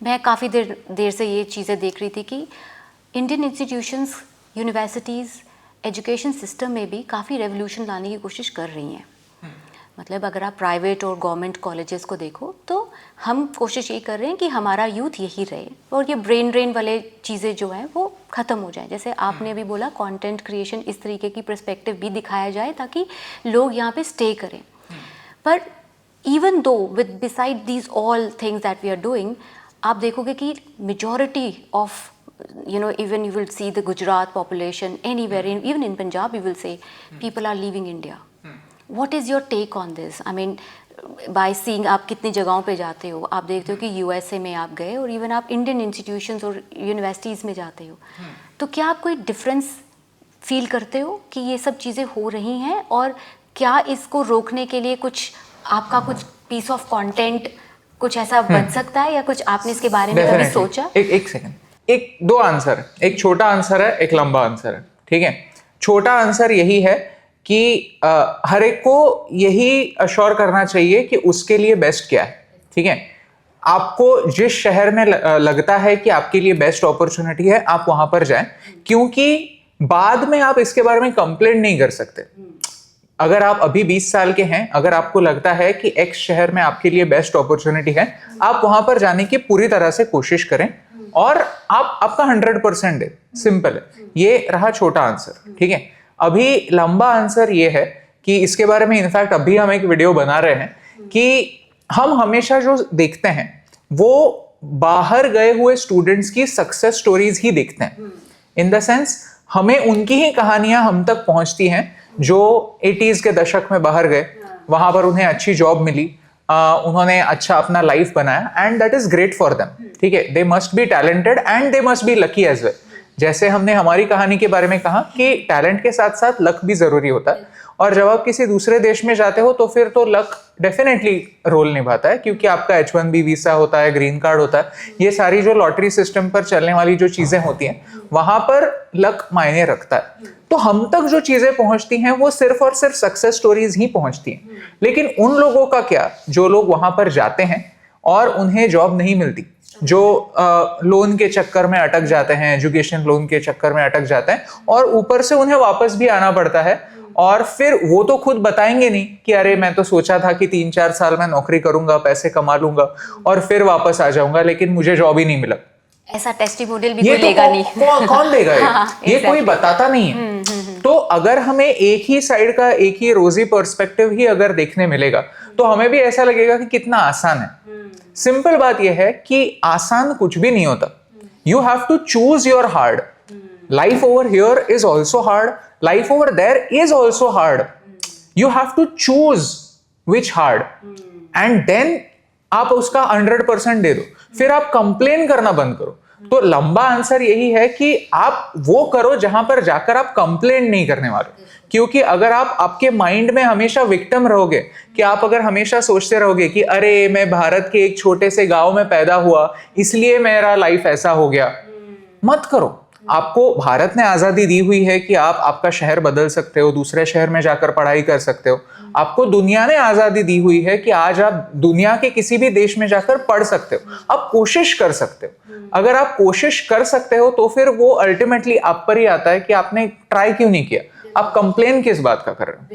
मैं काफ़ी देर से ये चीज़ें देख रही थी कि Indian institutions, universities, education system में भी काफ़ी रेवोल्यूशन लाने की कोशिश कर रही हैं। मतलब अगर आप प्राइवेट और गवर्नमेंट कॉलेजेस को देखो तो हम कोशिश ये कर रहे हैं कि हमारा यूथ यही रहे और ये ब्रेन ड्रेन वाले चीज़ें जो हैं वो ख़त्म हो जाएं। जैसे आपने अभी बोला कंटेंट क्रिएशन, इस तरीके की पर्सपेक्टिव भी दिखाया जाए ताकि लोग यहाँ पे स्टे करें। पर even though with beside these all things that we are doing, आप देखोगे कि majority of even you will see the Gujarat population anywhere, even in Punjab you will say people are leaving India. What is your take on this? I mean, by seeing आप कितनी जगहों पे जाते हो, आप देखते हो कि USA में आप गए और इवन आप इंडियन इंस्टीट्यूशंस और यूनिवर्सिटीज़ में जाते हो, तो क्या आप कोई डिफरेंस फील करते हो कि ये सब चीज़ें हो रही हैं और क्या इसको रोकने के लिए कुछ आपका कुछ पीस ऑफ कंटेंट कुछ ऐसा बन सकता है या कुछ आपने इसके बारे में कभी सोचा? एक सेकंड, एक दो आंसर, एक छोटा आंसर है, एक लंबा आंसर है, ठीक है। छोटा आंसर यही है कि हर एक को यही अश्योर करना चाहिए कि उसके लिए बेस्ट क्या है, ठीक है। आपको जिस शहर में लगता है कि आपके लिए बेस्ट अपॉर्चुनिटी है, आप वहां पर जाएं, क्योंकि बाद में आप इसके बारे में कंप्लेंट नहीं कर सकते। अगर आप अभी 20 साल के हैं, अगर आपको लगता है कि एक्स शहर में आपके लिए बेस्ट अपॉर्चुनिटी है, आप वहां पर जाने की पूरी तरह से कोशिश करें और आपका 100% है। सिंपल है। ये रहा छोटा आंसर, ठीक है। अभी लंबा आंसर ये है कि इसके बारे में इनफैक्ट अभी हम एक वीडियो बना रहे हैं कि हम हमेशा जो देखते हैं वो बाहर गए हुए स्टूडेंट्स की सक्सेस स्टोरीज ही देखते हैं। इन द सेंस हमें उनकी ही कहानियां हम तक पहुंचती हैं जो 80s के दशक में बाहर गए, वहां पर उन्हें अच्छी जॉब मिली, उन्होंने अच्छा अपना लाइफ बनाया, and that is great for them, ठीक है। They must be talented and they must be lucky as well. जैसे हमने हमारी कहानी के बारे में कहा कि टैलेंट के साथ साथ लक भी जरूरी होता है, और जब आप किसी दूसरे देश में जाते हो तो फिर तो लक डेफिनेटली रोल निभाता है, क्योंकि आपका H1B वीसा होता है, ग्रीन कार्ड होता है, ये सारी जो लॉटरी सिस्टम पर चलने वाली जो चीजें होती हैं वहां पर लक मायने रखता है। तो हम तक जो चीजें पहुंचती हैं वो सिर्फ और सिर्फ सक्सेस स्टोरीज ही पहुंचती हैं। लेकिन उन लोगों का क्या, जो लोग वहां पर जाते हैं और उन्हें जॉब नहीं मिलती, जो लोन के चक्कर में अटक जाते हैं, एजुकेशन लोन के चक्कर में अटक जाते हैं, और ऊपर से उन्हें वापस भी आना पड़ता है, और फिर वो तो खुद बताएंगे नहीं कि अरे मैं तो सोचा था कि 3-4 साल में नौकरी करूंगा, पैसे कमा लूंगा और फिर वापस आ जाऊंगा, लेकिन मुझे जॉब ही नहीं मिला। ऐसा टेस्टिमोनियल भी कोई लेगा नहीं। कौन देगा ये कोई बताता नहीं है। तो अगर हमें एक ही साइड का, एक ही रोजी पर्सपेक्टिव ही अगर देखने मिलेगा तो हमें भी ऐसा लगेगा कि कितना आसान है। सिंपल बात यह है कि आसान कुछ भी नहीं होता। You have to choose your hard. Life over here is also hard, life over there is also hard. You have to choose which hard, and then आप उसका 100% दे दो, फिर आप कंप्लेन करना बंद करो। तो लंबा आंसर यही है कि आप वो करो जहां पर जाकर आप कंप्लेन नहीं करने वाले। क्योंकि अगर आप आपके माइंड में हमेशा विक्टिम रहोगे, कि आप अगर हमेशा सोचते रहोगे कि अरे मैं भारत के एक छोटे से गांव में पैदा हुआ इसलिए मेरा लाइफ ऐसा हो गया, मत करो। आपको भारत ने आजादी दी हुई है कि आप आपका शहर बदल सकते हो, दूसरे शहर में जाकर पढ़ाई कर सकते हो। आपको दुनिया ने आजादी दी हुई है कि आज आप दुनिया के किसी भी देश में जाकर पढ़ सकते हो, आप कोशिश कर सकते हो। अगर आप कोशिश कर सकते हो तो फिर वो अल्टीमेटली आप पर ही आता है कि आपने ट्राई क्यों नहीं किया, आप कंप्लेन किस बात का कर रहे हो।